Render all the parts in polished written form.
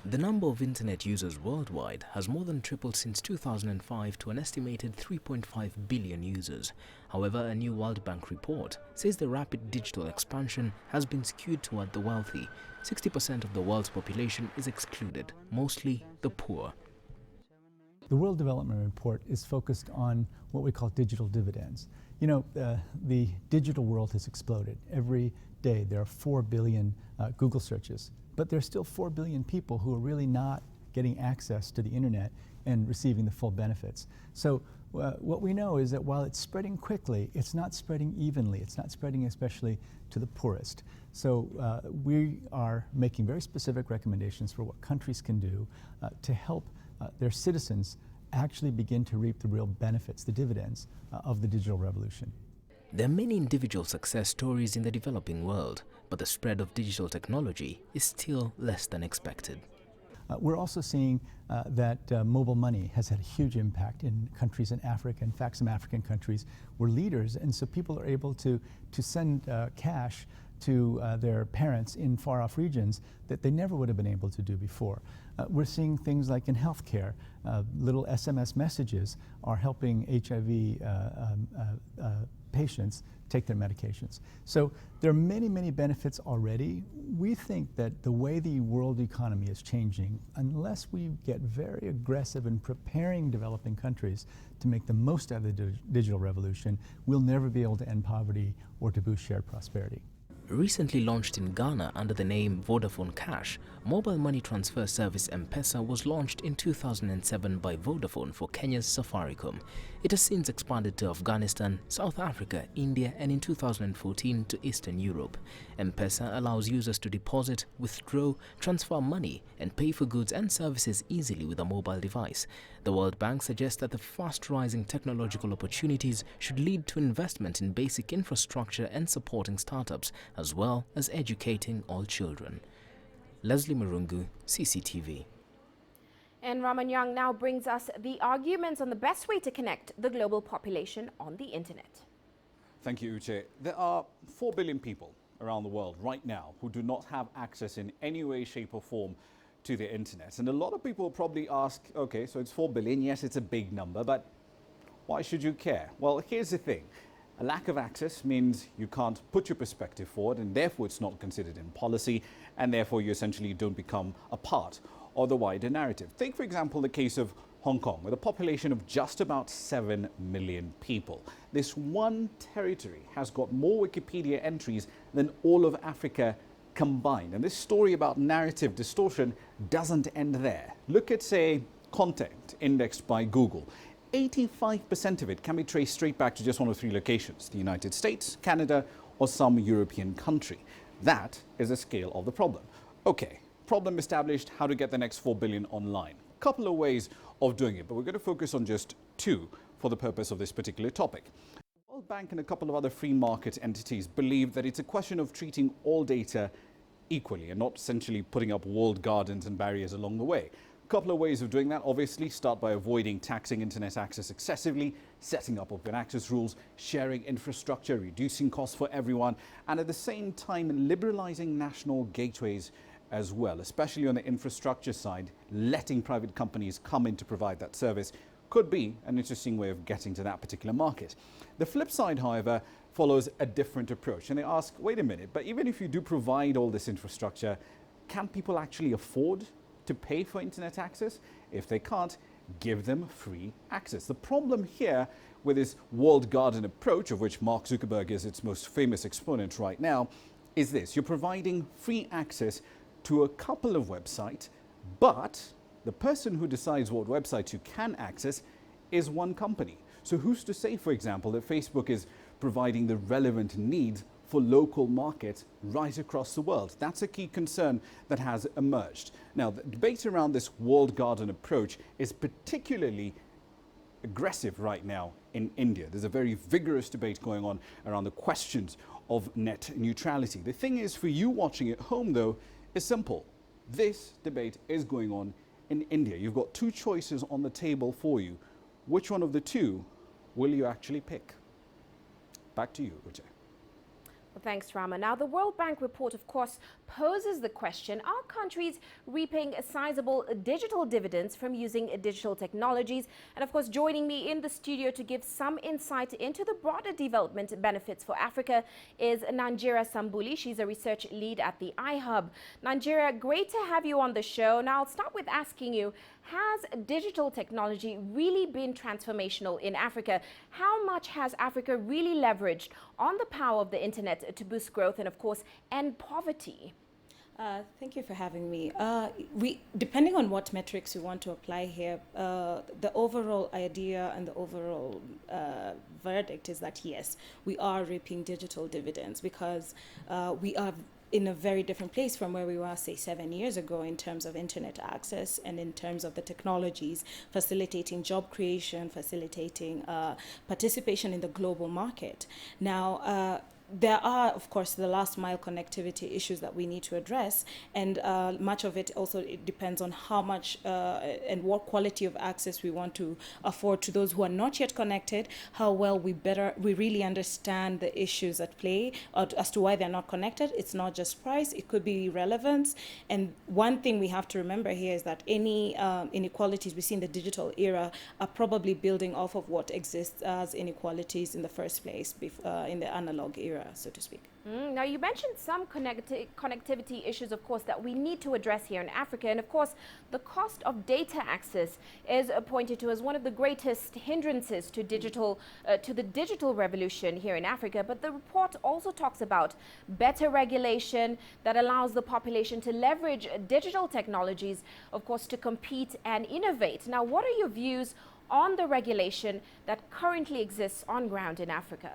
The number of internet users worldwide has more than tripled since 2005 to an estimated 3.5 billion users. However, a new World Bank report says the rapid digital expansion has been skewed toward the wealthy. 60% of the world's population is excluded, mostly the poor. The World Development Report is focused on what we call digital dividends. You know, the digital world has exploded. Every day there are 4 billion Google searches, but there's still 4 billion people who are really not getting access to the internet and receiving the full benefits. So what we know is that while it's spreading quickly, it's not spreading evenly. It's not spreading especially to the poorest. So we are making very specific recommendations for what countries can do to help their citizens actually begin to reap the real benefits, the dividends of the digital revolution. There are many individual success stories in the developing world, but the spread of digital technology is still less than expected. We're also seeing that mobile money has had a huge impact in countries in Africa. In fact, some African countries were leaders, and so people are able to send cash to their parents in far-off regions that they never would have been able to do before. We're seeing things like in healthcare, little SMS messages are helping HIV patients take their medications. So there are many, many benefits already. We think that the way the world economy is changing, unless we get very aggressive in preparing developing countries to make the most out of the digital revolution, we'll never be able to end poverty or to boost shared prosperity. Recently launched in Ghana under the name Vodafone Cash, mobile money transfer service M-Pesa was launched in 2007 by Vodafone for Kenya's Safaricom. It has since expanded to Afghanistan, South Africa, India, and in 2014 to Eastern Europe. M-Pesa allows users to deposit, withdraw, transfer money, and pay for goods and services easily with a mobile device. The World Bank suggests that the fast-rising technological opportunities should lead to investment in basic infrastructure and supporting startups, as well as educating all children. Leslie Marungu, CCTV. And Raman Young now brings us the arguments on the best way to connect the global population on the internet. Thank you, Uche. There are 4 billion people around the world right now who do not have access in any way, shape or form to the internet. And a lot of people probably ask, okay, so it's 4 billion. Yes, it's a big number, but why should you care? Well, here's the thing. A lack of access means you can't put your perspective forward, and therefore it's not considered in policy, and therefore you essentially don't become a part of the wider narrative. Take, for example, the case of Hong Kong, with a population of just about 7 million people. This one territory has got more Wikipedia entries than all of Africa combined. And this story about narrative distortion doesn't end there. Look at, say, content indexed by Google. 85% of it can be traced straight back to just one of 3 locations: the United States, Canada, or some European country. That is the scale of the problem. Okay, problem established, how to get the next 4 billion online. A couple of ways of doing it, but we're going to focus on just 2 for the purpose of this particular topic. The World Bank and a couple of other free market entities believe that it's a question of treating all data equally and not essentially putting up walled gardens and barriers along the way. Couple of ways of doing that. Obviously, start by avoiding taxing internet access excessively, setting up open access rules, sharing infrastructure, reducing costs for everyone, and at the same time liberalizing national gateways as well, especially on the infrastructure side. Letting private companies come in to provide that service could be an interesting way of getting to that particular market. The flip side, however, follows a different approach, and they ask, wait a minute, but even if you do provide all this infrastructure, can people actually afford to pay for internet access? If they can't, give them free access. The problem here with this walled garden approach, of which Mark Zuckerberg is its most famous exponent right now, is this: you're providing free access to a couple of websites, but the person who decides what websites you can access is one company. So who's to say, for example, that Facebook is providing the relevant needs for local markets right across the world? That's a key concern that has emerged. Now, the debate around this walled garden approach is particularly aggressive right now in India. There's a very vigorous debate going on around the questions of net neutrality. The thing is, for you watching at home, though, is simple. This debate is going on in India. You've got 2 choices on the table for you. Which one of the 2 will you actually pick? Back to you, Uche. Well, thanks, Rama. Now, the World Bank report, of course, poses the question, are countries reaping sizable digital dividends from using digital technologies? And of course, joining me in the studio to give some insight into the broader development benefits for Africa is Nanjira Sambuli. She's a research lead at the iHub. Nanjira, great to have you on the show. Now, I'll start with asking you, has digital technology really been transformational in Africa? How much has Africa really leveraged on the power of the internet to boost growth and, of course, end poverty? Thank you for having me. Depending on what metrics we want to apply here, the overall idea and the overall verdict is that yes, we are reaping digital dividends because we are in a very different place from where we were, say, 7 years ago in terms of internet access and in terms of the technologies facilitating job creation, facilitating participation in the global market. Now, there are, of course, the last mile connectivity issues that we need to address, and much of it also depends on how much and what quality of access we want to afford to those who are not yet connected, how well we really understand the issues at play as to why they're not connected. It's not just price, it could be relevance. And one thing we have to remember here is that any inequalities we see in the digital era are probably building off of what exists as inequalities in the first place in the analog era, so to speak. Now, you mentioned some connectivity issues, of course, that we need to address here in Africa. And of course, the cost of data access is pointed to as one of the greatest hindrances to the digital revolution here in Africa. But the report also talks about better regulation that allows the population to leverage digital technologies, of course, to compete and innovate. Now, what are your views on the regulation that currently exists on ground in Africa?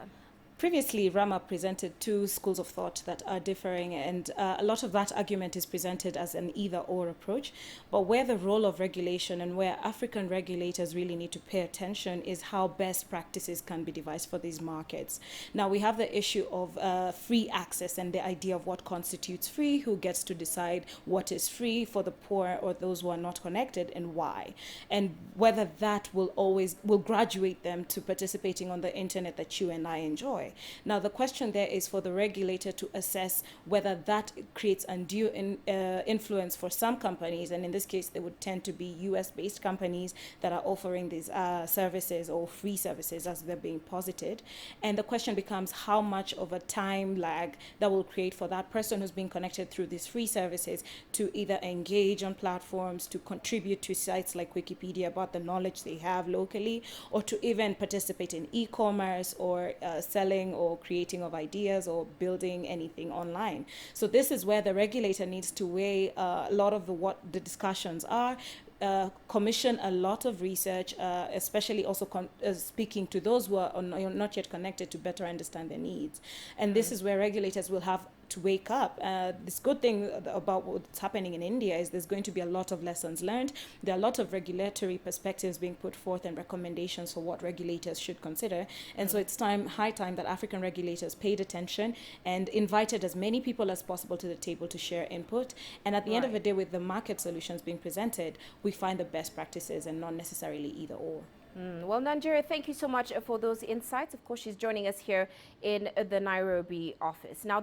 Previously, Rama presented two schools of thought that are differing, and a lot of that argument is presented as an either-or approach. But where the role of regulation and where African regulators really need to pay attention is how best practices can be devised for these markets. Now, we have the issue of free access and the idea of what constitutes free, who gets to decide what is free for the poor or those who are not connected, and why, and whether that will graduate them to participating on the internet that you and I enjoy. Now, the question there is for the regulator to assess whether that creates undue influence for some companies, and in this case, they would tend to be US-based companies that are offering these services or free services as they're being posited. And the question becomes how much of a time lag that will create for that person who's being connected through these free services to either engage on platforms, to contribute to sites like Wikipedia about the knowledge they have locally, or to even participate in e-commerce or selling or creating of ideas or building anything online. So this is where the regulator needs to weigh a lot of what the discussions are, commission a lot of research, especially also speaking to those who are not yet connected to better understand their needs. And this is where regulators will have to wake up. This good thing about what's happening in India is there's going to be a lot of lessons learned. There are a lot of regulatory perspectives being put forth and recommendations for what regulators should consider. And so it's high time that African regulators paid attention and invited as many people as possible to the table to share input. And at the end of the day, with the market solutions being presented, we find the best practices and not necessarily either or. Well, Nanjira, thank you so much for those insights. Of course, she's joining us here in the Nairobi office. Now,